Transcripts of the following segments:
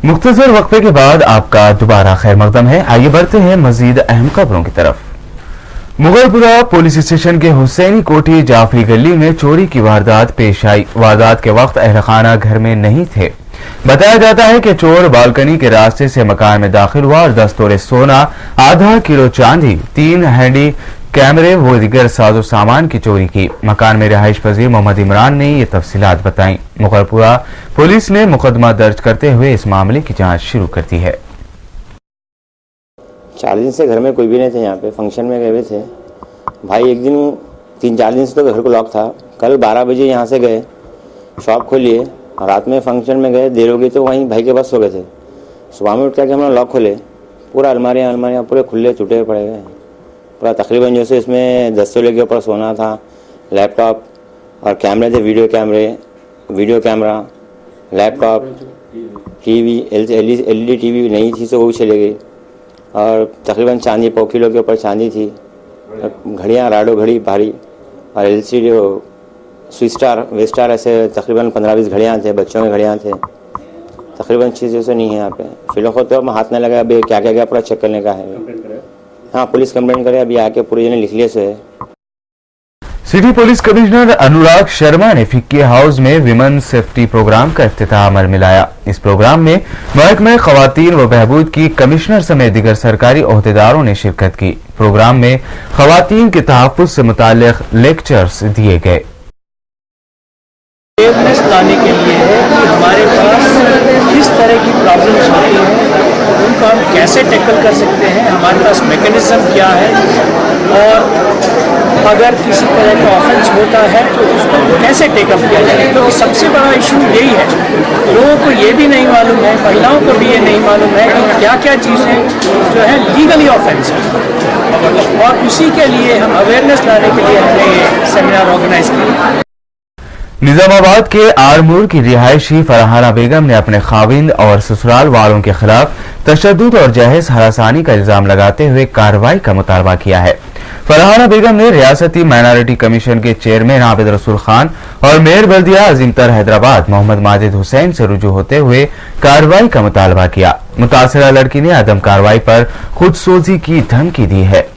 मुख्तसर वक्फे के बाद आपका दोबारा खैर मकदम है। आइए बढ़ते हैं मजीद अहम खबरों की तरफ। मुगलपुरा पुलिस स्टेशन के हुसैनी कोठी जाफरी गली में चोरी की वारदात पेश आई। वारदात के वक्त अहल खाना घर में नहीं थे। बताया जाता है कि चोर बालकनी के रास्ते से मकान में दाखिल हुआ और 10 तोले सोना, आधा किलो चांदी, 3 हैंडी कैमरे व दीगर साजो सामान की चोरी की। मकान में रिहाइश पजीर मोहम्मद इमरान ने ये तफसीलात बताई। मुगलपुरा पुलिस ने मुकदमा दर्ज करते हुए इस मामले की जांच शुरू कर दी है। 4 दिन से घर में कोई भी नहीं थे। यहाँ पे फंक्शन में गए हुए थे भाई। एक दिन 3-4 दिन से तो घर को लॉक था। कल 12 बजे यहाँ से गए, शॉप खोलिए, रात में फंक्शन में गए, देर हो गई तो वहीं भाई के पास सो गए थे। सुबह में उठ कर हमने लॉक खोले, पूरा अलमारियाँ पूरे खुले टूटे पड़े गए पूरा। तकरीबन जो से इसमें 10 तोले के ऊपर सोना था, लैपटॉप और कैमरे थे, video camera, laptop, TV, LED TV नहीं थी तो वो भी चले गई। और तकरीबन चांदी 100 किलो के ऊपर चांदी थी, घड़ियाँ, राडो घड़ी भारी और एलसीडी स्विच स्टार, वेस्टार, ऐसे तकरीबन 15-20 घड़ियाँ थे, बच्चों के घड़ियाँ थे। तकरीबन चीज़ से नहीं है यहाँ पे। फिलहाल तो अब हाथ नहीं लगा, अभी क्या पूरा चेक करने का है। हाँ, पुलिस कंप्लेंट करे, अभी आके पूरी जने लिख लिए से है। City police commissioner Anurag Sharma ने फिक्की हाउस में विमेन सेफ्टी प्रोग्राम का इफ्तिताह अमल में लाया। इस प्रोग्राम में महकमे खवातीन व बहबूद की कमिश्नर समेत दीगर सरकारी ओहदेदारों ने शिरकत की। प्रोग्राम में खवातीन के तहफ्फुज़ से मुताल्लिक लेक्चर्स दिए गए। अवेयरनेस लाने के लिए है कि हमारे पास किस तरह की प्रॉब्लम्स आती हैं, उनको हम कैसे टैकल कर सकते हैं, हमारे पास मैकेनिज्म क्या है, और अगर किसी तरह का ऑफेंस होता है तो उसको कैसे टेकअप किया जाए। क्योंकि सबसे बड़ा इशू यही है, लोगों को ये भी नहीं मालूम है, महिलाओं को भी ये नहीं मालूम है कि क्या क्या चीज़ें जो है लीगली ऑफेंस है। और उसी के लिए हम अवेयरनेस लाने के लिए हमने ये सेमिनार ऑर्गेनाइज किया। निजामाबाद के आरमूर की रिहायशी फरहाना बेगम ने अपने खाविंद और ससुराल वालों के खिलाफ तशद्दुद और जहेज हरासानी का इल्जाम लगाते हुए कार्रवाई का मुतालबा किया है। फरहाना बेगम ने रियासती माइनॉरिटी कमीशन के चेयरमैन आबिद रसूल खान और मेयर बल्दिया अजीमतर हैदराबाद मोहम्मद माजिद हुसैन से रुजू होते हुए कार्रवाई का मुतालबा किया। मुतासिरा लड़की ने अदम कार्रवाई पर खुदसोजी की धमकी दी है।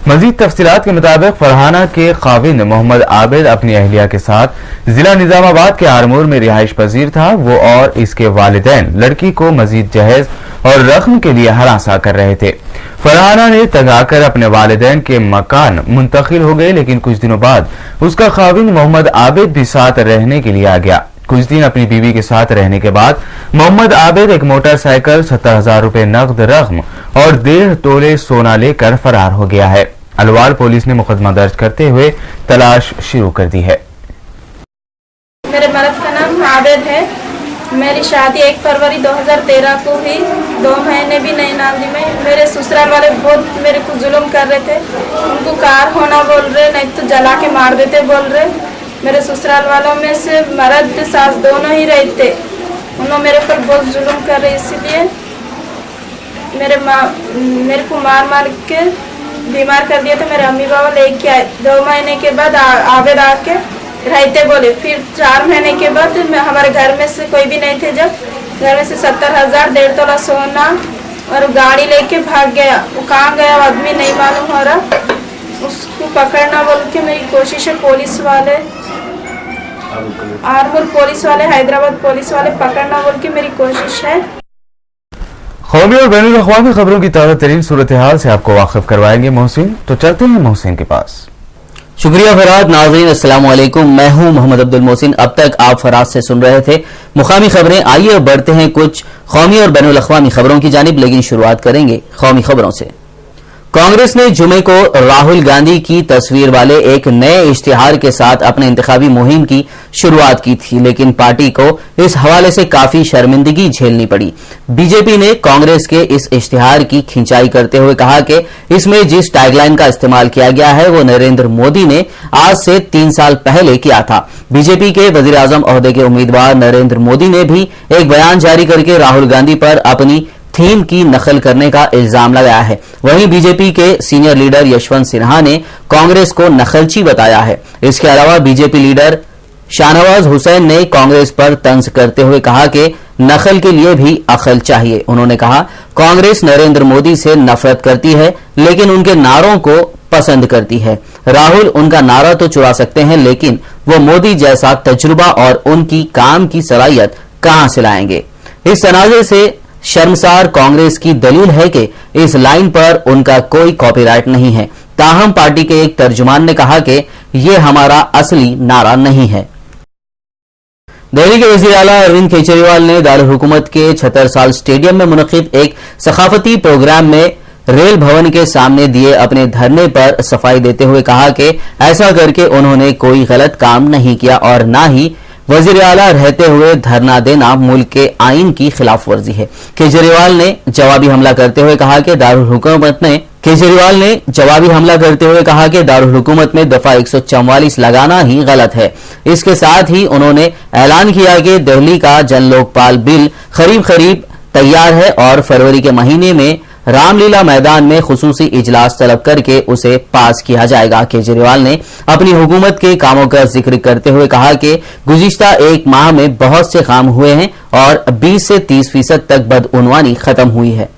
मजीद तफसीलात के मुताबिक फरहाना के खाविंद मोहम्मद आबिद अपनी अहलिया के साथ जिला निजामाबाद के आरमूर में रिहाइश पजीर था। वो और इसके वालिदैन लड़की को मजीद जहेज और रख्म के लिए हरासा कर रहे थे। फरहाना ने तगाकर अपने वालिदैन के मकान मुंतकिल हो गए, लेकिन कुछ दिनों बाद उसका खाविंद मोहम्मद आबिद भी साथ रहने के लिए आ गया। कुछ दिन अपनी बीवी के साथ रहने के बाद मोहम्मद आबिद एक मोटरसाइकिल, 70,000 रुपए नकद रकम और 1.5 तोले सोना लेकर फरार हो गया है। अलवार पुलिस ने मुकदमा दर्ज करते हुए तलाश शुरू कर दी है। मेरे मर्द का नाम आबिद है। मेरी शादी 1 फरवरी 2013 को हुई। 2 महीने भी नहीं नाजी में। मेरे ससुराल वाले बहुत मेरे को जुल्म कर रहे थे। उनको कार होना बोल रहे, नहीं तो जला के मार देते बोल रहे। मेरे ससुराल वालों में से मर्द सास दोनों ही रहते। उन्होंने मेरे पर बहुत जुल्म कर रहे, इसीलिए मेरे को मार के बीमार कर दिया था। मेरे अम्मी बाबा लेके आए। 2 महीने के बाद आबिद आके रहते बोले। फिर 4 महीने के बाद हमारे घर में से कोई भी नहीं थे। जब घर में से 70,000, 1.5 तोला सोना और गाड़ी लेके भाग गया। वो कहाँ गया आदमी नहीं मालूम हो रहा। उसको पकड़ना बोल के मेरी कोशिश है। पुलिस वाले, आरमूर पुलिस वाले, हैदराबाद पुलिस वाले पकड़ना बोल के मेरी कोशिश है। कौमी और बैनुल अक़वामी खबरों की ताज़ा तरीन सूरत हाल से आपको वाकिफ करवाएंगे मोहसिन। तो चलते हैं मोहसिन के पास। शुक्रिया फराद। नाज़रीन अस्सलाम वालेकुम, मैं हूं मोहम्मद अब्दुल मोहसिन। अब तक आप फराद से सुन रहे थे मुकामी खबरें। आइए अब बढ़ते हैं कुछ कौमी और बैनुल अक़वामी खबरों की जानिब, लेकिन शुरुआत करेंगे कौमी खबरों से। कांग्रेस ने जुमे को राहुल गांधी की तस्वीर वाले एक नए इश्तिहार के साथ अपने इंतखाबी मुहिम की शुरुआत की थी, लेकिन पार्टी को इस हवाले से काफी शर्मिंदगी झेलनी पड़ी। बीजेपी ने कांग्रेस के इस इश्तिहार की खिंचाई करते हुए कहा कि इसमें जिस टैगलाइन का इस्तेमाल किया गया है वो नरेंद्र मोदी ने आज से 3 साल पहले किया था। बीजेपी के वजीर आजम ओहदे के उम्मीदवार नरेंद्र मोदी ने भी एक बयान जारी करके राहुल गांधी पर अपनी थीम की नकल करने का इल्जाम लगाया है। वहीं बीजेपी के सीनियर लीडर यशवंत सिन्हा ने कांग्रेस को नकलची बताया है। इसके अलावा बीजेपी लीडर शाहनवाज हुसैन ने कांग्रेस पर तंज करते हुए कहा कि नकल के लिए भी अकल चाहिए। उन्होंने कहा, कांग्रेस नरेंद्र मोदी से नफरत करती है लेकिन उनके नारों को पसंद करती है। राहुल उनका नारा तो चुरा सकते हैं लेकिन वो मोदी जैसा तजुर्बा और उनकी काम की सलाहियत कहां से लाएंगे। इस तनाज़े से शर्मसार कांग्रेस की दलील है कि इस लाइन पर उनका कोई कॉपीराइट नहीं है। ताहम पार्टी के एक तर्जुमान ने कहा कि यह हमारा असली नारा नहीं है। दिल्ली के वज़ीर आला अरविंद केजरीवाल ने दारुल हुकूमत के छतरसाल स्टेडियम में मुनक़िद एक सखाफती प्रोग्राम में रेल भवन के सामने दिए अपने धरने पर सफाई देते हुए कहा कि ऐसा करके उन्होंने कोई गलत काम नहीं किया और न ही वज़ीर आला रहते हुए धरना देना मुल्क के आइन की खिलाफ वर्जी है। केजरीवाल ने जवाबी हमला करते हुए कहा कि दारुल हुकूमत में दफा 144 लगाना ही गलत है। इसके साथ ही उन्होंने ऐलान किया कि दिल्ली का जन लोकपाल बिल करीब तैयार है और फरवरी के महीने में रामलीला मैदान में खुसूसी इजलास तलब करके उसे पास किया जाएगा। केजरीवाल ने अपनी हुकूमत के कामों का जिक्र करते हुए कहा कि गुज़िश्ता एक माह में बहुत से काम हुए हैं और 20 से 30% तक बदउनवानी खत्म हुई है।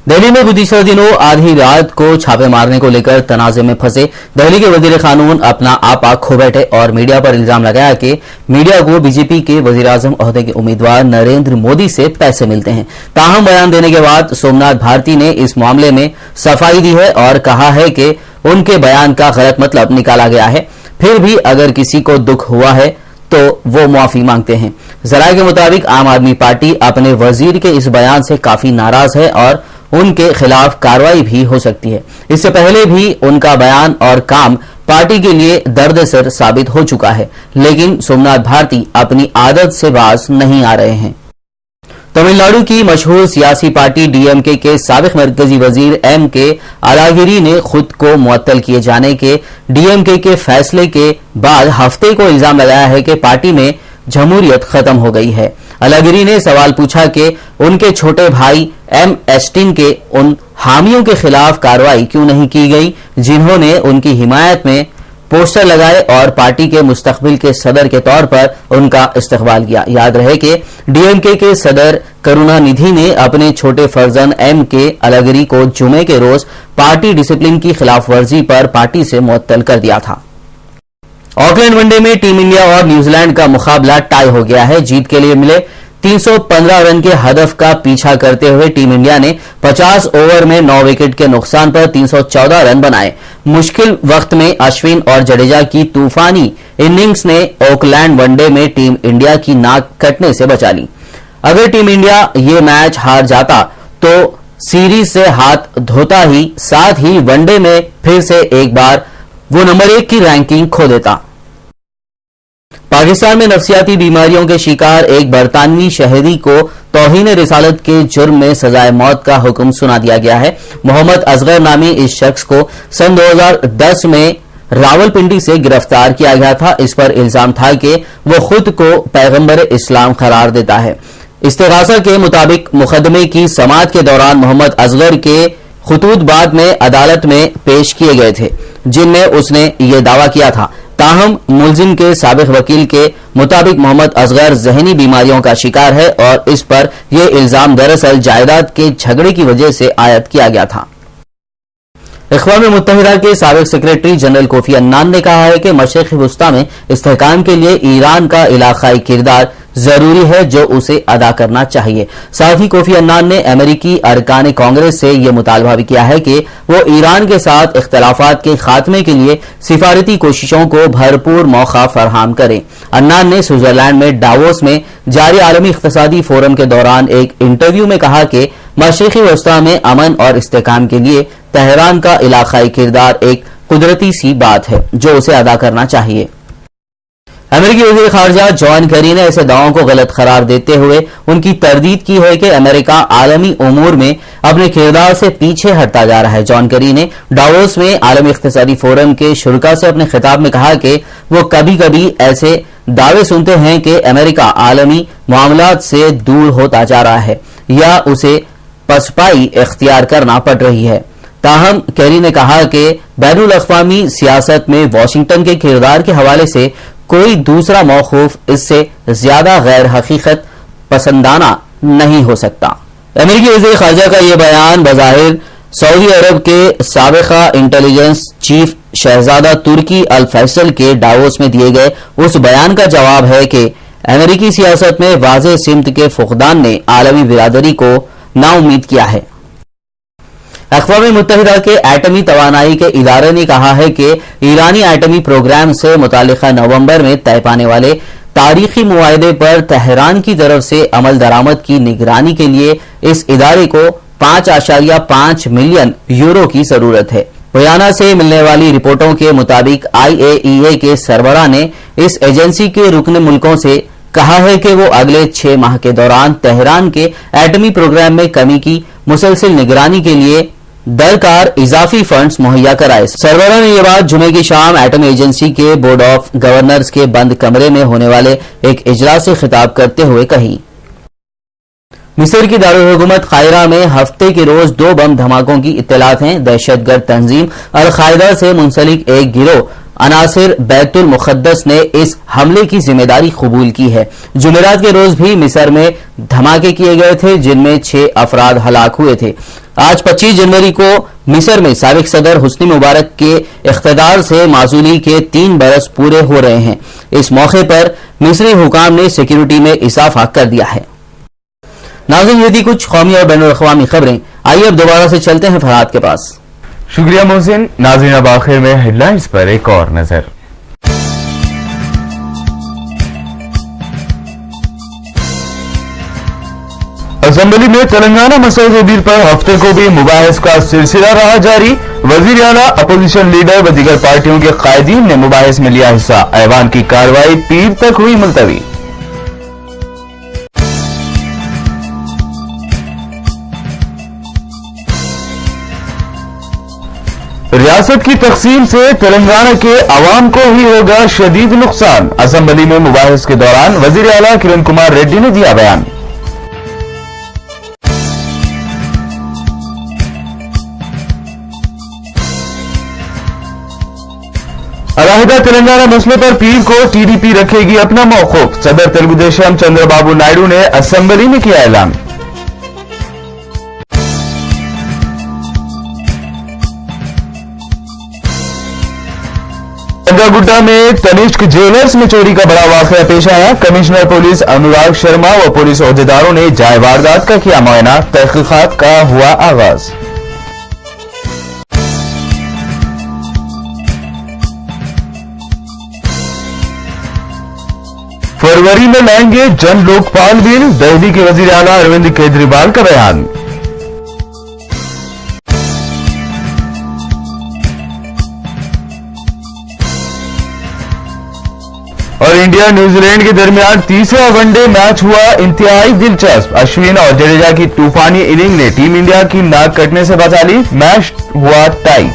दिल्ली में गुज़िश्ता दिनों आधी रात को छापे मारने को लेकर तनाज़े में फंसे दिल्ली के वज़ीर कानून अपना आपा खो बैठे और मीडिया पर इल्जाम लगाया कि मीडिया को बीजेपी के वज़ीर आज़म ओहदे के उम्मीदवार नरेंद्र मोदी से पैसे मिलते हैं। ताहम बयान देने के बाद सोमनाथ भारती ने इस मामले में सफाई दी है और कहा है कि उनके बयान का गलत मतलब निकाला गया है। फिर भी अगर किसी को दुख हुआ है तो वो माफी मांगते हैं। जराये के मुताबिक आम आदमी पार्टी अपने वजीर के इस बयान से काफी नाराज है और उनके खिलाफ कार्रवाई भी हो सकती है। इससे पहले भी उनका बयान और काम पार्टी के लिए दर्दसर साबित हो चुका है, लेकिन सोमनाथ भारती अपनी आदत से बाज नहीं आ रहे हैं। तमिलनाडु की मशहूर सियासी पार्टी डीएमके के साबिक मरकजी वजीर एम.के. अलागिरी ने खुद को मुअत्तल किए जाने के डीएमके के फैसले के बाद हफ्ते को इल्जाम लगाया है कि पार्टी में जमहूरियत खत्म हो गई है। अलागिरी ने सवाल पूछा कि उनके छोटे भाई एम एस्टिन के उन हामियों के खिलाफ कार्रवाई क्यों नहीं की गई जिन्होंने उनकी हिमायत में पोस्टर लगाए और पार्टी के मुस्तकबिल के सदर के तौर पर उनका इस्तकबाल किया। याद रहे कि डीएमके के सदर करुणानिधि ने अपने छोटे फर्जन एम.के. अलागिरी को जुमे के रोज पार्टी डिसिप्लिन की खिलाफ वर्जी पर पार्टी से मुअत्तल कर दिया था। ऑकलैंड वनडे में टीम इंडिया और न्यूजीलैंड का मुकाबला टाई हो गया है। जीत के लिए मिले 315 रन के हदफ का पीछा करते हुए टीम इंडिया ने 50 ओवर में 9 विकेट के नुकसान पर 314 रन बनाए। मुश्किल वक्त में अश्विन और जडेजा की तूफानी इनिंग्स ने ऑकलैंड वनडे में टीम इंडिया की नाक कटने से बचा ली। अगर टीम इंडिया ये मैच हार जाता तो सीरीज से हाथ धोता ही, साथ ही वनडे में फिर से एक बार वो नंबर 1 की रैंकिंग खो देता। पाकिस्तान में नफ्सियाती बीमारियों के शिकार एक बरतानवी शहरी को तौहीन रिसालत के जुर्म में सजाए मौत का हुक्म सुना दिया गया है। मोहम्मद असगर नामी इस शख्स को सन 2010 में रावलपिंडी से गिरफ्तार किया गया था। इस पर इल्जाम था कि वो खुद को पैगंबर इस्लाम करार देता है। इस्तिगासा के मुताबिक मुकदमे की समाअत के दौरान मोहम्मद असगर के खुतूत बाद में अदालत में पेश किए गए थे, जिनमें उसने ये दावा किया था। ताहम मुलजिम के साबिक वकील के मुताबिक मोहम्मद असगर जहनी बीमारियों का शिकार है और इस पर यह इल्जाम दरअसल जायदाद के झगड़े की वजह से आयद किया गया था। अक़वाम मुत्तहिदा के साबिक सेक्रेटरी जनरल कोफी अन्नान ने कहा है कि मशरिक़ी वुस्ता में इस्तेहकाम के लिए ईरान का इलाकाई किरदार जरूरी है जो उसे अदा करना चाहिए। साथ ही कोफी अन्नान ने अमेरिकी अरकान कांग्रेस से यह मुतालबा भी किया है कि वो ईरान के साथ इख्तलाफात के खात्मे के लिए सिफारती कोशिशों को भरपूर मौका फराहम करें। अन्नान ने स्विट्जरलैंड में डावोस में जारी आलमी इक़्तिसादी फोरम के दौरान एक इंटरव्यू में कहा कि मशरिक़ी वुस्ता में अमन और इस्तेहकाम के लिए तेहरान का इलाकाई किरदार एक कुदरती सी बात है जो उसे अदा करना चाहिए। अमेरिकी वज़ीर ख़ारिजा जॉन केरी ने ऐसे दावों को गलत करार देते हुए उनकी तरदीद की है कि अमेरिका आलमी उमूर में अपने किरदार से पीछे हटता जा रहा है। जॉन केरी ने डावोस में आलमी इक़्तिसादी फोरम के शुरका से अपने खिताब में कहा कि वो कभी कभी ऐसे दावे सुनते हैं कि अमेरिका आलमी मामलात से दूर होता जा रहा है या उसे पसपाई इख्तियार करना पड़ रही है। ताहम केरी ने कहा कि बैनुल अक़वामी सियासत में वाशिंगटन के किरदार के हवाले से कोई दूसरा मौक़ूफ़ इससे ज्यादा गैर हकीकत पसंदाना नहीं हो सकता। अमेरिकी वज़ीर ख़ारजा का यह बयान बज़ाहिर सऊदी अरब के साबिक़ा इंटेलिजेंस चीफ शहजादा तुर्की अल फैसल के डावोस में दिए गए उस बयान का जवाब है कि अमेरिकी सियासत में वाज़ेह सिमत के फुक़दान ने आलमी बिरादरी को नाउम्मीद किया है। अक़वाम मुत्तहिदा के एटमी तवानाई के इदारे ने कहा है कि ईरानी एटमी प्रोग्राम से मुतालिका नवंबर में तय पाने वाले तारीखी मुआहदे पर तेहरान की तरफ से अमल दरामद की निगरानी के लिए इस इदारे को 5.5 मिलियन यूरो की जरूरत है। वियना से मिलने वाली रिपोर्टों के मुताबिक IAEA के सरबराह ने इस एजेंसी के रुकन मुल्कों से कहा है कि वो अगले 6 माह के दौरान तेहरान के एटमी प्रोग्राम में कमी की मुसलसल निगरानी के लिए दरकार इजाफी फंड्स मुहैया कराए। सरबराह ने यह बात जुमे की शाम एटम एजेंसी के बोर्ड ऑफ गवर्नर्स के बंद कमरे में होने वाले एक इजलास से खिताब करते हुए कही। मिस्र की दारुल हुकूमत कायरा में हफ्ते के रोज 2 बम धमाकों की इत्तलात हैं। दहशतगर्द तंजीम अल कायदा से मुंसलिक एक गिरोह अनासिर बैतुल मुक़द्दस ने इस हमले की जिम्मेदारी कबूल की है। जुमेरात के रोज भी मिस्र में धमाके किए गए थे जिनमें 6 अफराद हलाक हुए थे। आज 25 जनवरी को मिस्र में साबिक सदर हुस्नी मुबारक के इख्तिदार से माजूली के 3 बरस पूरे हो रहे हैं। इस मौके पर मिस्री हुकाम ने सिक्योरिटी में इजाफा कर दिया है। नाज़रीन, ये थी कुछ कौमी और बैनुल अक़वामी खबरें। आइए अब दोबारा से चलते हैं फरहाद के पास। शुक्रिया मोहसिन। नाज़रीन, अब आखिर में हेडलाइंस पर एक और नजर। असेंबली में तेलंगाना मसौदे बिल पर हफ्ते को भी मुबाहिस का सिलसिला रहा जारी। वजीर आला, अपोजिशन लीडर व दीगर पार्टियों के कायदीन ने मुबाहिस में लिया हिस्सा। ऐवान की कार्रवाई पीर तक हुई मुलतवी। रियासत की तकसीम से तेलंगाना के अवाम को ही होगा शदीद नुकसान। असेंबली में मुबाहिस के दौरान वजीर आला किरण कुमार रेड्डी ने दिया बयान। अलहदा तेलंगाना मसले पर पीर को टीडीपी रखेगी अपना मौक़िफ़। सदर तेलुगुदेशम चंद्रबाबू नायडू ने असेंबली में किया ऐलान। गुड्डा में तनिष्क ज्वेलर्स में चोरी का बड़ा वाकया पेश आया। कमिश्नर पुलिस अनुराग शर्मा व पुलिस ओहदेदारों ने जाए वारदात का किया मुआयना। तहकीकात का हुआ आगाज। फरवरी में लाएंगे जन लोकपाल बिल। दिल्ली के वजीर आला अरविंद केजरीवाल का बयान। और इंडिया न्यूजीलैंड के दरमियान तीसरा वनडे मैच हुआ इंतहाई दिलचस्प। अश्विन और जडेजा की तूफानी इनिंग ने टीम इंडिया की नाक कटने से बचा ली। मैच हुआ टाई।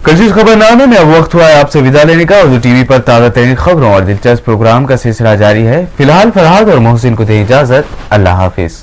कल खबरनामे में अब वक्त हुआ है आपसे विदा लेने का। उर्दू टीवी पर ताजा तरीन खबरों और दिलचस्प प्रोग्राम का सिलसिला जारी है। फिलहाल फरहाद और मोहसिन को दे इजाजत। अल्लाह हाफिज।